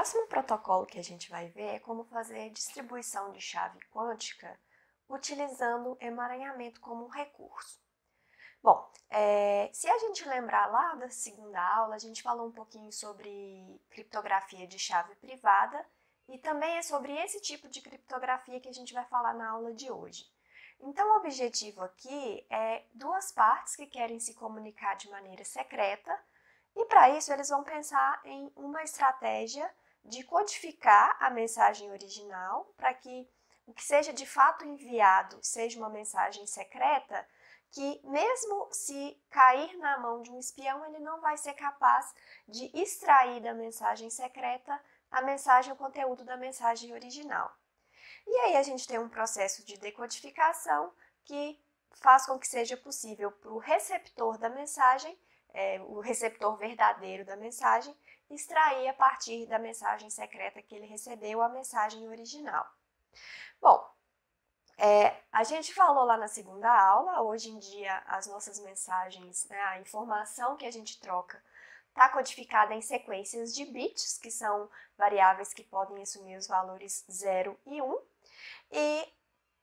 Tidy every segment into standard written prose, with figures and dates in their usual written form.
próximo protocolo que a gente vai ver é como fazer distribuição de chave quântica utilizando emaranhamento como um recurso. Bom, se a gente lembrar lá da segunda aula, a gente falou um pouquinho sobre criptografia de chave privada e também é sobre esse tipo de criptografia que a gente vai falar na aula de hoje. Então, o objetivo aqui é duas partes que querem se comunicar de maneira secreta e, para isso, eles vão pensar em uma estratégia de codificar a mensagem original para que o que seja de fato enviado seja uma mensagem secreta, que mesmo se cair na mão de um espião, ele não vai ser capaz de extrair da mensagem secreta a mensagem, o conteúdo da mensagem original. E aí a gente tem um processo de decodificação que faz com que seja possível para o receptor da mensagem, o receptor verdadeiro da mensagem, extrair a partir da mensagem secreta que ele recebeu a mensagem original. Bom, a gente falou lá na segunda aula, hoje em dia as nossas mensagens, a informação que a gente troca está codificada em sequências de bits, que são variáveis que podem assumir os valores 0 e 1. E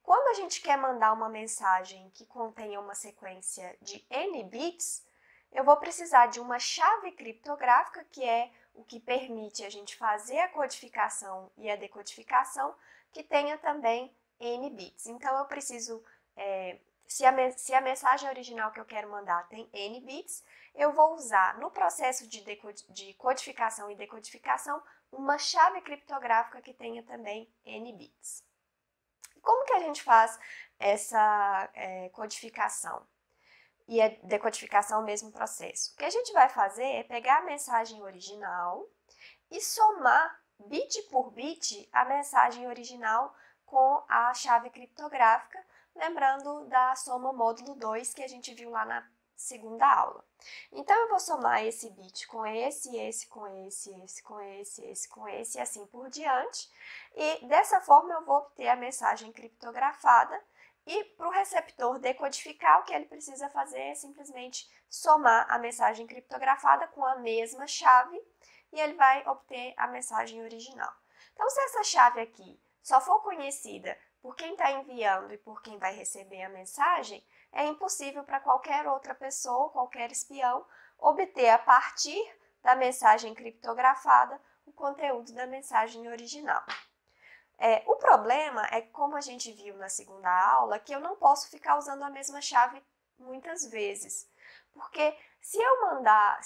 quando a gente quer mandar uma mensagem que contenha uma sequência de n bits, eu vou precisar de uma chave criptográfica, que é o que permite a gente fazer a codificação e a decodificação, que tenha também n bits. Então, eu preciso, se a mensagem original que eu quero mandar tem n bits, eu vou usar no processo de codificação e decodificação uma chave criptográfica que tenha também n bits. Como que a gente faz essa codificação e a decodificação no mesmo processo? O que a gente vai fazer é pegar a mensagem original e somar bit por bit a mensagem original com a chave criptográfica, lembrando da soma módulo 2 que a gente viu lá na segunda aula. Então, eu vou somar esse bit com esse com esse com esse com esse e assim por diante. E dessa forma eu vou obter a mensagem criptografada e para o receptor decodificar, o que ele precisa fazer é simplesmente somar a mensagem criptografada com a mesma chave e ele vai obter a mensagem original. Então, se essa chave aqui só for conhecida por quem está enviando e por quem vai receber a mensagem, é impossível para qualquer outra pessoa, qualquer espião, obter a partir da mensagem criptografada o conteúdo da mensagem original. O problema é que, como a gente viu na segunda aula, que eu não posso ficar usando a mesma chave muitas vezes. Porque se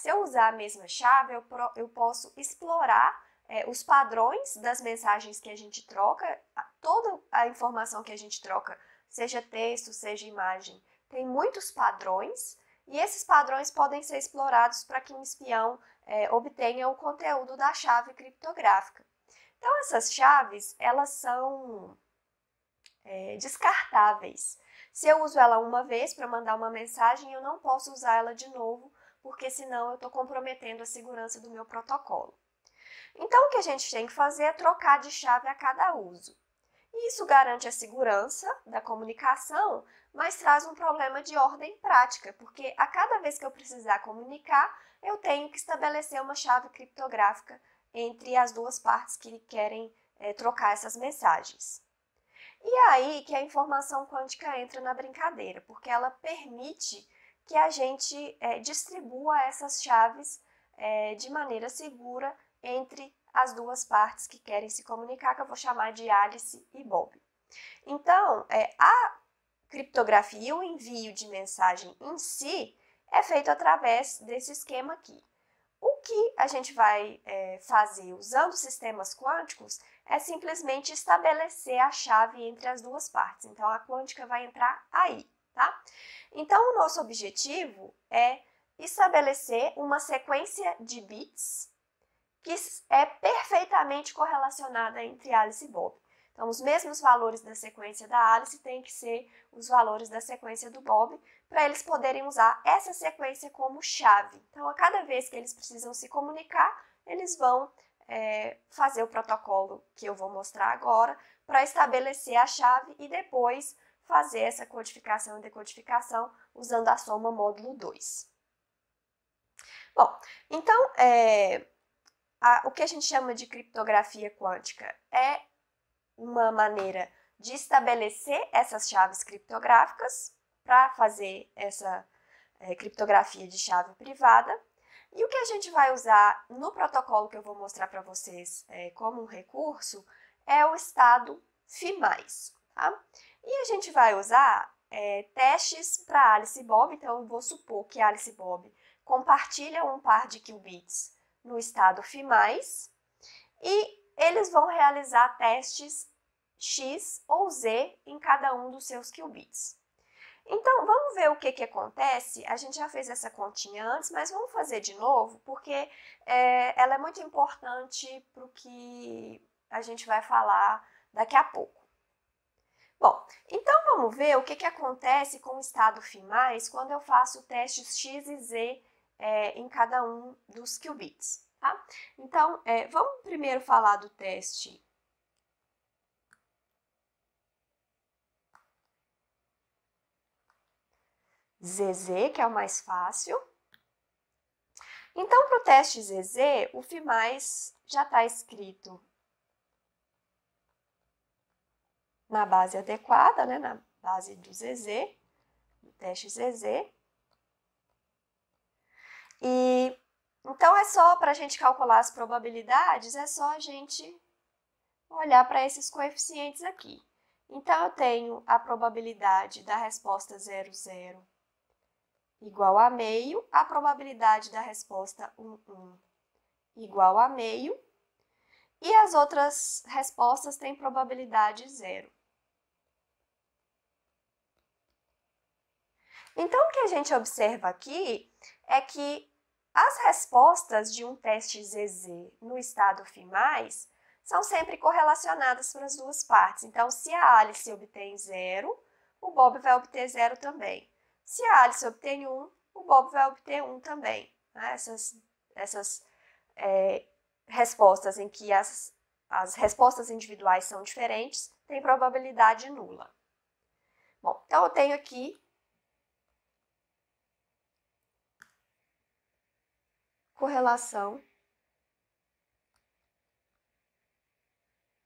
eu usar a mesma chave, eu posso explorar os padrões das mensagens que a gente troca, toda a informação que a gente troca, seja texto, seja imagem, tem muitos padrões, e esses padrões podem ser explorados para que um espião obtenha o conteúdo da chave criptográfica. Então, essas chaves, elas são descartáveis. Se eu uso ela uma vez para mandar uma mensagem, eu não posso usar ela de novo, porque senão eu estou comprometendo a segurança do meu protocolo. Então, o que a gente tem que fazer é trocar de chave a cada uso. E isso garante a segurança da comunicação, mas traz um problema de ordem prática, porque a cada vez que eu precisar comunicar, eu tenho que estabelecer uma chave criptográfica entre as duas partes que querem trocar essas mensagens. E é aí que a informação quântica entra na brincadeira, porque ela permite que a gente distribua essas chaves de maneira segura entre as duas partes que querem se comunicar, que eu vou chamar de Alice e Bob. Então, a criptografia e o envio de mensagem em si é feito através desse esquema aqui. O que a gente vai fazer usando sistemas quânticos é simplesmente estabelecer a chave entre as duas partes. Então, a quântica vai entrar aí, tá? Então, o nosso objetivo é estabelecer uma sequência de bits que é perfeitamente correlacionada entre Alice e Bob. Então, os mesmos valores da sequência da Alice têm que ser os valores da sequência do Bob, para eles poderem usar essa sequência como chave. Então, a cada vez que eles precisam se comunicar, eles vão fazer o protocolo que eu vou mostrar agora, para estabelecer a chave e depois fazer essa codificação e decodificação usando a soma módulo 2. Bom, então, o que a gente chama de criptografia quântica é uma maneira de estabelecer essas chaves criptográficas para fazer essa criptografia de chave privada. E o que a gente vai usar no protocolo que eu vou mostrar para vocês como um recurso é o estado Φ+, tá? E a gente vai usar testes para Alice e Bob, então eu vou supor que Alice e Bob compartilham um par de qubits no estado Φ+, e eles vão realizar testes X ou Z em cada um dos seus qubits. Então, vamos ver o que acontece. A gente já fez essa continha antes, mas vamos fazer de novo, porque ela é muito importante para o que a gente vai falar daqui a pouco. Bom, então vamos ver o que acontece com o estado Φ+, quando eu faço testes X e Z em cada um dos qubits, tá? Então, vamos primeiro falar do teste ZZ, que é o mais fácil. Então, para o teste ZZ, o Φ+ já está escrito na base adequada, né, na base do ZZ, do teste ZZ. E então é só para a gente calcular as probabilidades, é só a gente olhar para esses coeficientes aqui. Então, eu tenho a probabilidade da resposta 00 igual a meio, a probabilidade da resposta 11 igual a meio, e as outras respostas têm probabilidade 0. Então, o que a gente observa aqui é que as respostas de um teste ZZ no estado Φ+, são sempre correlacionadas para as duas partes. Então, se a Alice obtém 0, o Bob vai obter 0 também. Se a Alice obtém 1, o Bob vai obter 1 também. Essas respostas em que as respostas individuais são diferentes têm probabilidade nula. Bom, então eu tenho aqui correlação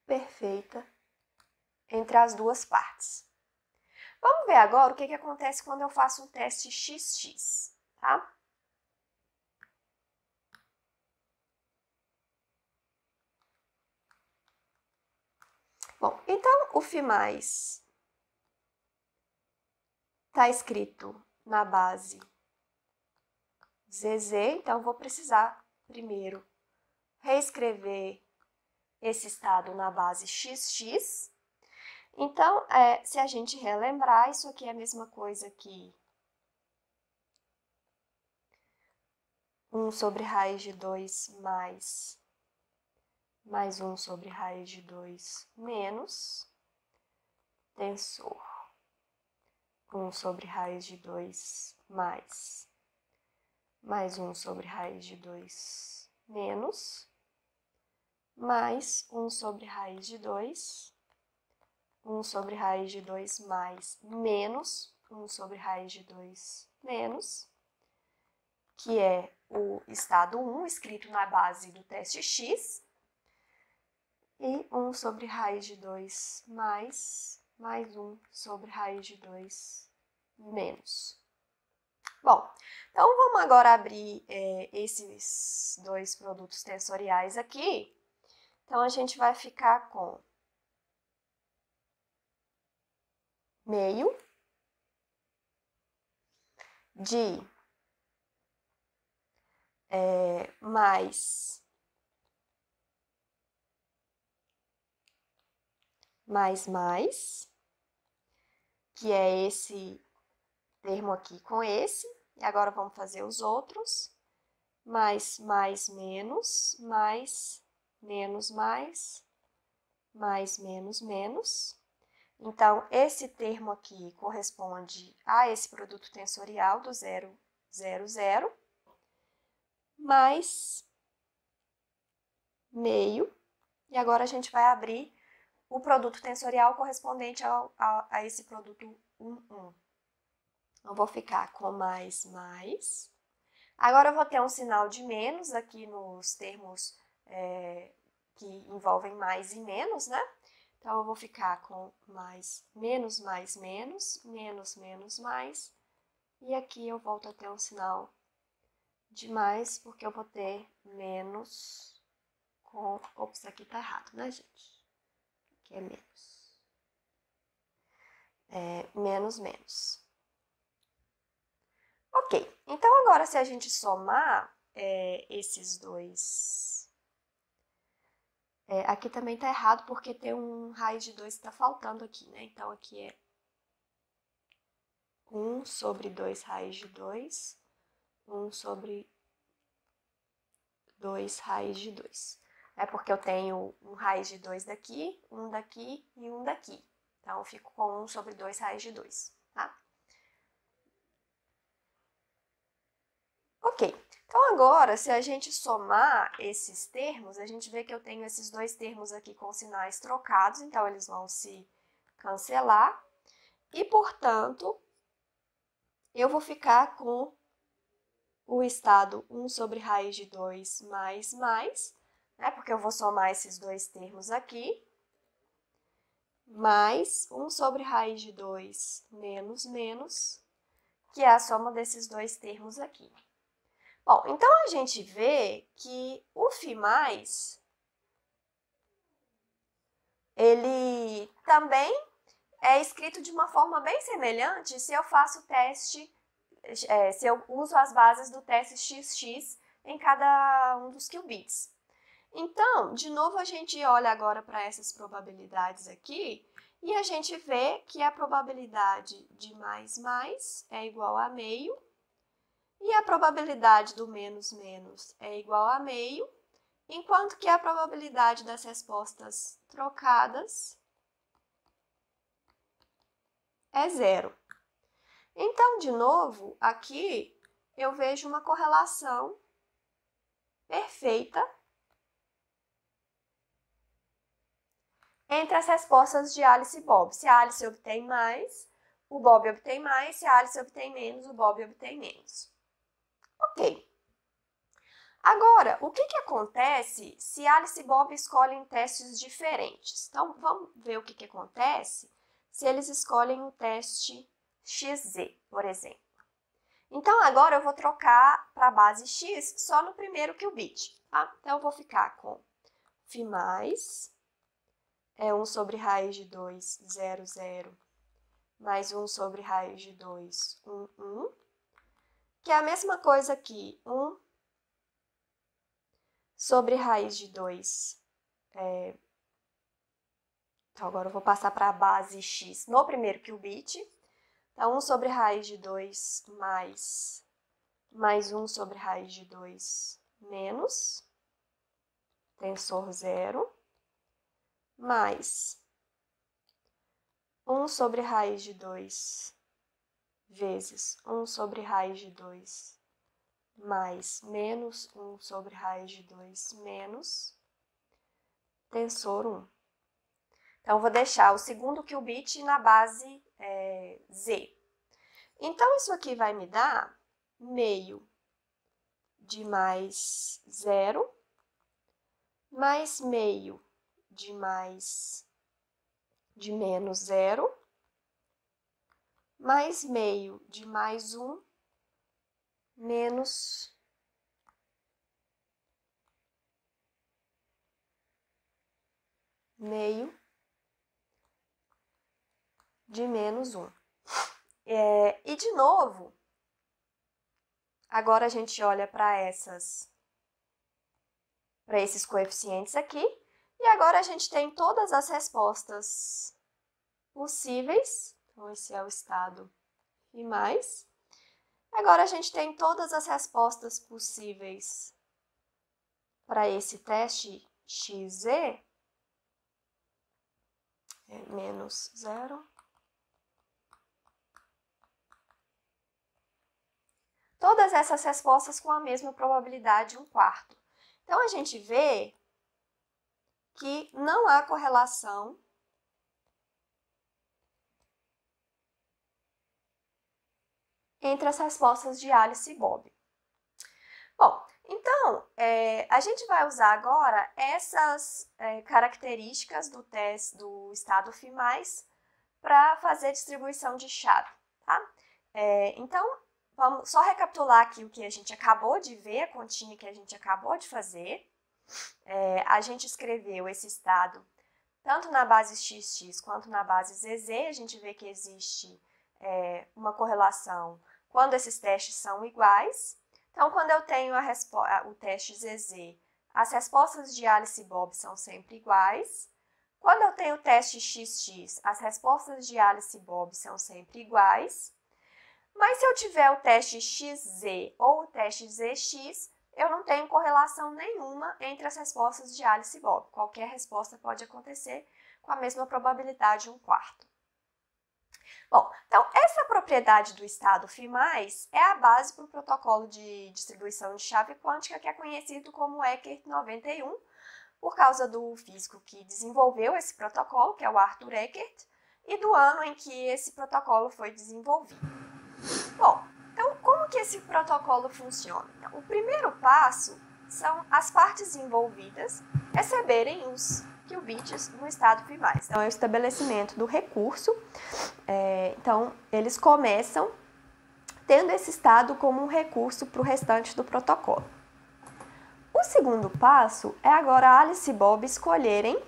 perfeita entre as duas partes. Vamos ver agora o que acontece quando eu faço um teste XX, tá? Bom, então o Φ+ está escrito na base ZZ, então eu vou precisar primeiro reescrever esse estado na base XX. Então, se a gente relembrar, isso aqui é a mesma coisa que 1 sobre raiz de 2 mais 1 sobre raiz de 2 menos tensor 1 sobre raiz de 2 mais 1 sobre raiz de 2 menos mais 1 sobre raiz de 2, 1 sobre raiz de 2 mais menos 1 sobre raiz de 2 menos, que é o estado 1, escrito na base do teste X, e 1 sobre raiz de 2 mais 1 sobre raiz de 2 menos. Bom, então vamos agora abrir esses dois produtos tensoriais aqui. Então, a gente vai ficar com meio de mais que é esse termo aqui com esse, e agora vamos fazer os outros, mais menos, mais menos mais menos menos. Então, esse termo aqui corresponde a esse produto tensorial do 0, 0, 0, mais meio, e agora a gente vai abrir o produto tensorial correspondente a esse produto 1, 1. Eu vou ficar com mais. Agora eu vou ter um sinal de menos aqui nos termos que envolvem mais e menos, né? Então, eu vou ficar com mais, menos, mais, mais. E aqui eu volto a ter um sinal de mais, porque eu vou ter menos com... Ops, aqui tá errado, né, gente? Aqui é menos. Menos. Ok, então agora se a gente somar esses dois... aqui também tá errado, porque tem um raiz de 2 que tá faltando aqui, né? Então, aqui é 1 sobre 2 raiz de 2, 1 sobre 2 raiz de 2. É porque eu tenho um raiz de 2 daqui e um daqui. Então, eu fico com 1 sobre 2 raiz de 2, tá? Ok, então agora, se a gente somar esses termos, a gente vê que eu tenho esses dois termos aqui com sinais trocados, então eles vão se cancelar. E, portanto, eu vou ficar com o estado 1 sobre raiz de 2 mais, né? Porque eu vou somar esses dois termos aqui, mais 1 sobre raiz de 2 menos, que é a soma desses dois termos aqui. Bom, então a gente vê que o φ+, ele também é escrito de uma forma bem semelhante se eu faço o teste, se eu uso as bases do teste XX em cada um dos qubits. Então, de novo, a gente olha agora para essas probabilidades aqui e a gente vê que a probabilidade de mais é igual a meio e a probabilidade do menos é igual a meio, enquanto que a probabilidade das respostas trocadas é zero. Então, de novo, aqui eu vejo uma correlação perfeita entre as respostas de Alice e Bob. Se a Alice obtém mais, o Bob obtém mais. Se a Alice obtém menos, o Bob obtém menos. Ok. Agora, o que acontece se Alice e Bob escolhem testes diferentes? Então, vamos ver o que acontece se eles escolhem o teste XZ, por exemplo. Então, agora eu vou trocar para a base X só no primeiro qubit, tá? Então, eu vou ficar com φ+, é 1 sobre raiz de 2, 0, mais 1 sobre raiz de 2, 1, que é a mesma coisa aqui, 1 sobre raiz de 2. Então, agora eu vou passar para a base X no primeiro qubit. Então, 1 sobre raiz de 2 mais 1 sobre raiz de 2 menos, tensor 0, mais 1 sobre raiz de 2 vezes 1 sobre raiz de 2 mais menos 1 sobre raiz de 2 menos, tensor 1. Então, vou deixar o segundo qubit na base Z. Então, isso aqui vai me dar meio de mais 0, mais meio de menos 0, mais meio de mais 1, menos meio de menos 1. E, de novo, agora a gente olha para esses coeficientes aqui, e agora a gente tem todas as respostas possíveis. Então, esse é o estado φ+. Agora, a gente tem todas as respostas possíveis para esse teste XZ, menos 0. Todas essas respostas com a mesma probabilidade 1/4. Então, a gente vê que não há correlação entre as respostas de Alice e Bob. Bom, então, Então, a gente vai usar agora essas características do teste do estado FIMAIS para fazer distribuição de chave, tá? Então, vamos só recapitular aqui o que a gente acabou de ver, a continha que a gente acabou de fazer. A gente escreveu esse estado tanto na base XX quanto na base ZZ. A gente vê que existe uma correlação quando esses testes são iguais. Então, quando eu tenho o teste ZZ, as respostas de Alice e Bob são sempre iguais. Quando eu tenho o teste XX, as respostas de Alice e Bob são sempre iguais. Mas se eu tiver o teste XZ ou o teste ZX, eu não tenho correlação nenhuma entre as respostas de Alice e Bob. Qualquer resposta pode acontecer com a mesma probabilidade 1/4. Bom, então essa propriedade do estado FIMAIS é a base para o protocolo de distribuição de chave quântica que é conhecido como Eckert 91, por causa do físico que desenvolveu esse protocolo, que é o Arthur Eckert, e do ano em que esse protocolo foi desenvolvido. Bom, então como que esse protocolo funciona? Então, o primeiro passo são as partes envolvidas receberem os qubits no estado FIMAIS. Então, é o estabelecimento do recurso. Então, eles começam tendo esse estado como um recurso para o restante do protocolo. O segundo passo é agora Alice e Bob escolherem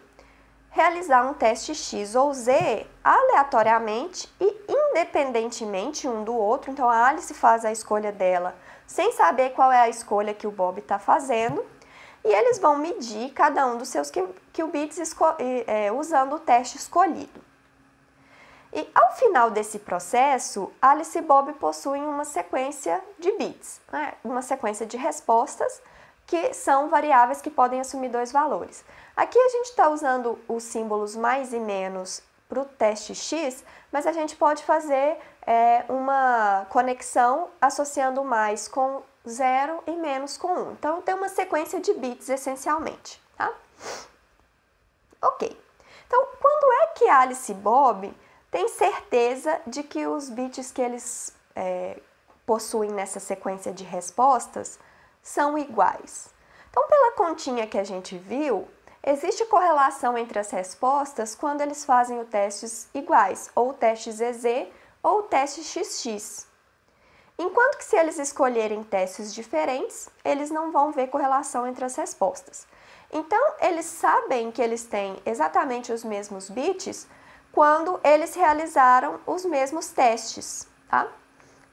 realizar um teste X ou Z aleatoriamente e independentemente um do outro. Então, a Alice faz a escolha dela sem saber qual é a escolha que o Bob está fazendo, e eles vão medir cada um dos seus qubits usando o teste escolhido. E ao final desse processo, Alice e Bob possuem uma sequência de bits, né? Uma sequência de respostas que são variáveis que podem assumir dois valores. Aqui a gente está usando os símbolos mais e menos para o teste X, mas a gente pode fazer uma conexão associando mais com 0 e menos com 1. Então, tem uma sequência de bits essencialmente, tá? Ok. Então, quando é que Alice e Bob têm certeza de que os bits que eles possuem nessa sequência de respostas são iguais? Então, pela continha que a gente viu, existe correlação entre as respostas quando eles fazem os testes iguais, ou o teste ZZ ou o teste XX. Enquanto que se eles escolherem testes diferentes, eles não vão ver correlação entre as respostas. Então, eles sabem que eles têm exatamente os mesmos bits quando eles realizaram os mesmos testes, tá?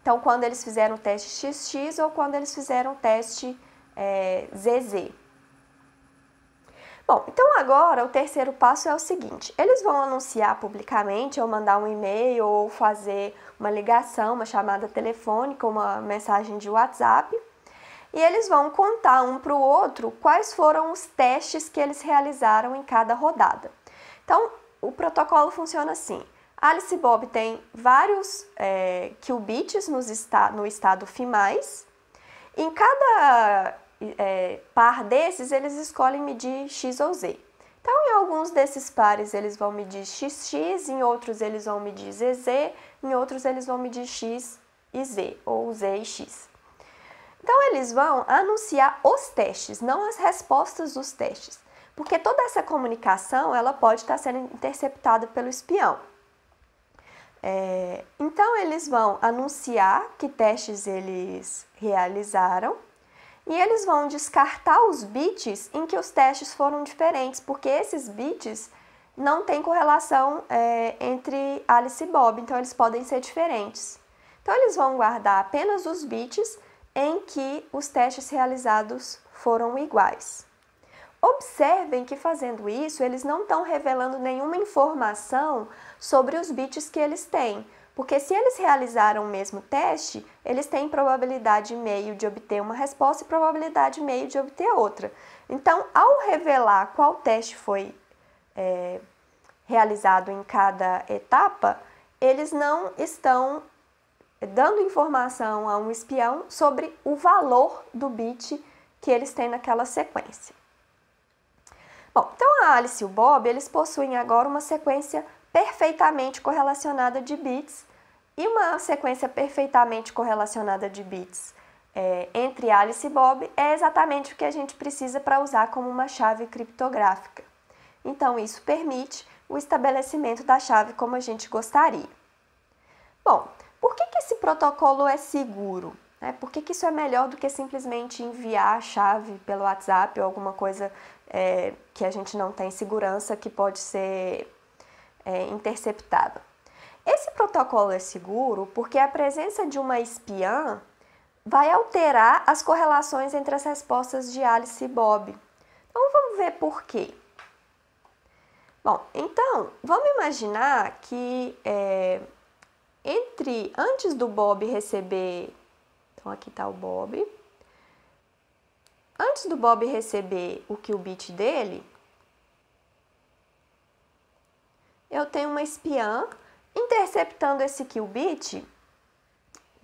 Então, quando eles fizeram o teste XX ou quando eles fizeram o teste ZZ. Bom, então agora o terceiro passo é o seguinte: eles vão anunciar publicamente, ou mandar um e-mail, ou fazer uma ligação, uma chamada telefônica, uma mensagem de WhatsApp, e eles vão contar um para o outro quais foram os testes que eles realizaram em cada rodada. Então, o protocolo funciona assim: Alice e Bob têm vários qubits no estado FIMAIS. Em cada par desses, eles escolhem medir X ou Z. Então, em alguns desses pares, eles vão medir XX, em outros eles vão medir ZZ, em outros eles vão medir X e Z, ou Z e X. Então, eles vão anunciar os testes, não as respostas dos testes, porque toda essa comunicação ela pode estar sendo interceptada pelo espião. Então, eles vão anunciar que testes eles realizaram e eles vão descartar os bits em que os testes foram diferentes, porque esses bits não têm correlação entre Alice e Bob, então eles podem ser diferentes. Então, eles vão guardar apenas os bits em que os testes realizados foram iguais. Observem que fazendo isso, eles não estão revelando nenhuma informação sobre os bits que eles têm, porque se eles realizaram o mesmo teste, eles têm probabilidade meio de obter uma resposta e probabilidade meio de obter outra. Então, ao revelar qual teste foi realizado em cada etapa, eles não estão dando informação a um espião sobre o valor do bit que eles têm naquela sequência. Bom, então a Alice e o Bob, eles possuem agora uma sequência perfeitamente correlacionada de bits, e uma sequência perfeitamente correlacionada de bits entre Alice e Bob é exatamente o que a gente precisa para usar como uma chave criptográfica. Então, isso permite o estabelecimento da chave como a gente gostaria. Bom, por que esse protocolo é seguro? Por que isso é melhor do que simplesmente enviar a chave pelo WhatsApp ou alguma coisa que a gente não tem segurança que pode ser interceptada? Esse protocolo é seguro porque a presença de uma espiã vai alterar as correlações entre as respostas de Alice e Bob. Então, vamos ver por quê. Bom, então, vamos imaginar que antes do Bob receber... Então, aqui está o Bob. Antes do Bob receber o qubit dele, eu tenho uma espiã interceptando esse qubit.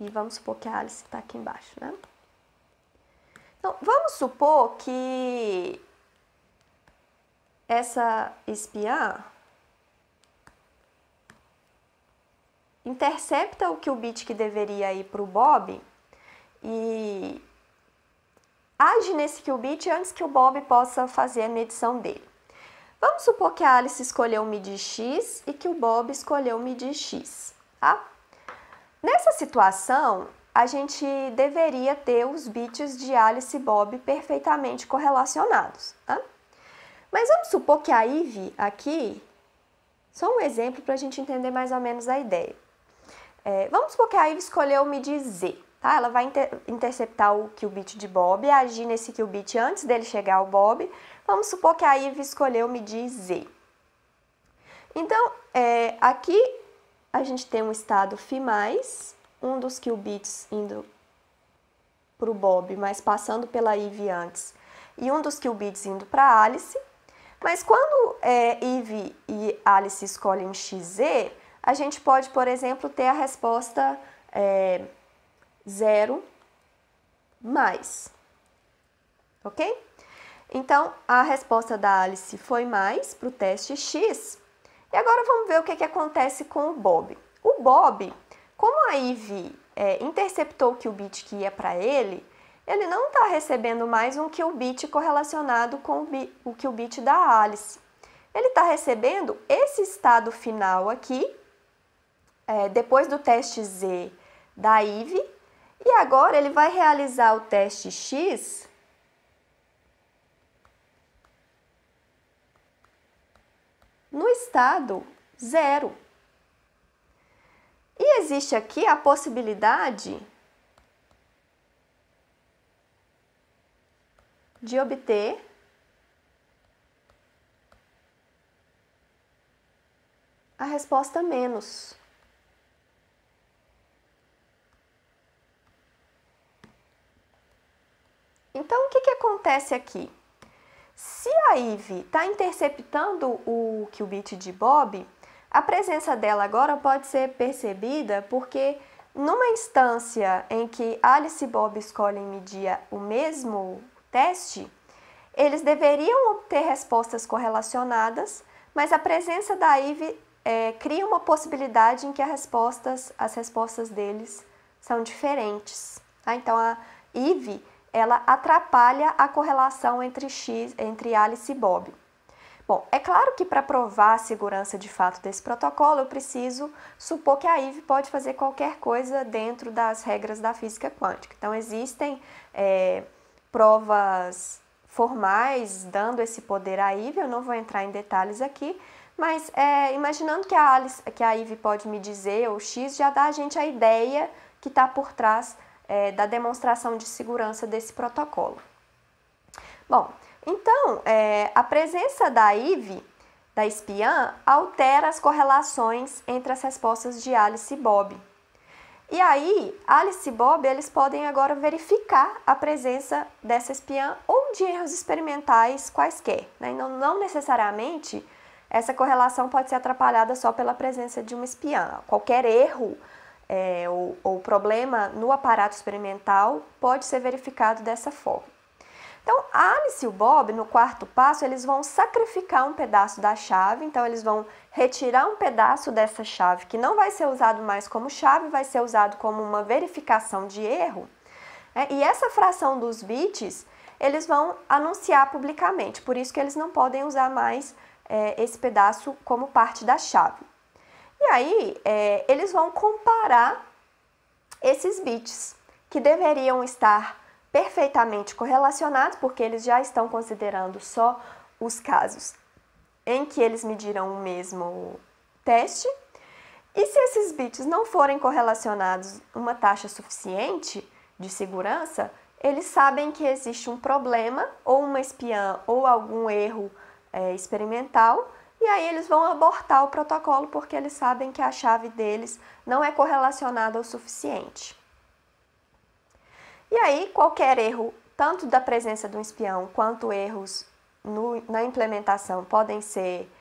E vamos supor que a Alice está aqui embaixo, né? Então, vamos supor que essa espiã intercepta o qubit que deveria ir para o Bob e age nesse qubit antes que o Bob possa fazer a medição dele. Vamos supor que a Alice escolheu medir X e que o Bob escolheu medir X, tá? Nessa situação, a gente deveria ter os bits de Alice e Bob perfeitamente correlacionados, tá? Mas vamos supor que a Ivy aqui, só um exemplo para a gente entender mais ou menos a ideia. Vamos supor que a Ivy escolheu medir Z, tá? Ela vai interceptar o qubit de Bob e agir nesse qubit antes dele chegar ao Bob. Vamos supor que a Ivy escolheu medir Z. Então, aqui a gente tem um estado φ+, um dos qubits indo para o Bob, mas passando pela Ivy antes, e um dos qubits indo para a Alice. Mas quando Ivy e Alice escolhem XZ, a gente pode, por exemplo, ter a resposta 0 mais, ok? Então, a resposta da Alice foi mais para o teste X. E agora vamos ver o que acontece com o Bob. O Bob, como a Ivy interceptou o qubit que ia para ele não está recebendo mais um qubit correlacionado com o qubit da Alice. Ele está recebendo esse estado final aqui, depois do teste Z da Ivy, e agora ele vai realizar o teste X no estado 0. E existe aqui a possibilidade de obter a resposta menos. Então, o que acontece aqui? Se a Ivy está interceptando o qubit de Bob, a presença dela agora pode ser percebida porque numa instância em que Alice e Bob escolhem medir o mesmo teste, eles deveriam obter respostas correlacionadas, mas a presença da Ivy cria uma possibilidade em que as respostas deles são diferentes. Tá? Então, a Ivy ela atrapalha a correlação entre Alice e Bob. Bom, é claro que para provar a segurança de fato desse protocolo, eu preciso supor que a Ivy pode fazer qualquer coisa dentro das regras da física quântica. Então, existem provas formais dando esse poder à Ivy, eu não vou entrar em detalhes aqui, mas imaginando que a Ivy pode me dizer o X, já dá a gente a ideia que está por trás da demonstração de segurança desse protocolo. Bom, então, a presença da Ivy, da espiã, altera as correlações entre as respostas de Alice e Bob. E aí, Alice e Bob, eles podem agora verificar a presença dessa espiã ou de erros experimentais quaisquer, né? Não necessariamente essa correlação pode ser atrapalhada só pela presença de uma espiã. Qualquer erro ou problema no aparato experimental pode ser verificado dessa forma. Então, a Alice e o Bob, no quarto passo, eles vão sacrificar um pedaço da chave, então eles vão retirar um pedaço dessa chave que não vai ser usado mais como chave, vai ser usado como uma verificação de erro, né? E essa fração dos bits, eles vão anunciar publicamente, por isso que eles não podem usar mais esse pedaço como parte da chave. E aí, eles vão comparar esses bits, que deveriam estar perfeitamente correlacionados, porque eles já estão considerando só os casos em que eles mediram o mesmo teste. E se esses bits não forem correlacionados uma taxa suficiente de segurança, eles sabem que existe um problema, ou uma espiã, ou algum erro experimental, e aí eles vão abortar o protocolo porque eles sabem que a chave deles não é correlacionada o suficiente. E aí, qualquer erro, tanto da presença do espião quanto erros na implementação, podem ser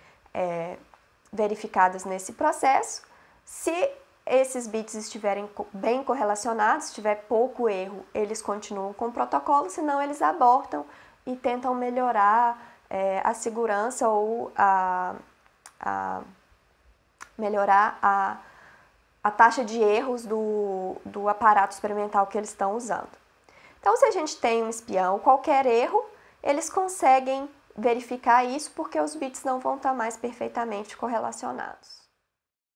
verificados nesse processo. Se esses bits estiverem bem correlacionados, se tiver pouco erro, eles continuam com o protocolo, senão eles abortam e tentam melhorar a segurança ou melhorar a taxa de erros do aparato experimental que eles estão usando. Então, se a gente tem um espião, qualquer erro, eles conseguem verificar isso porque os bits não vão estar mais perfeitamente correlacionados.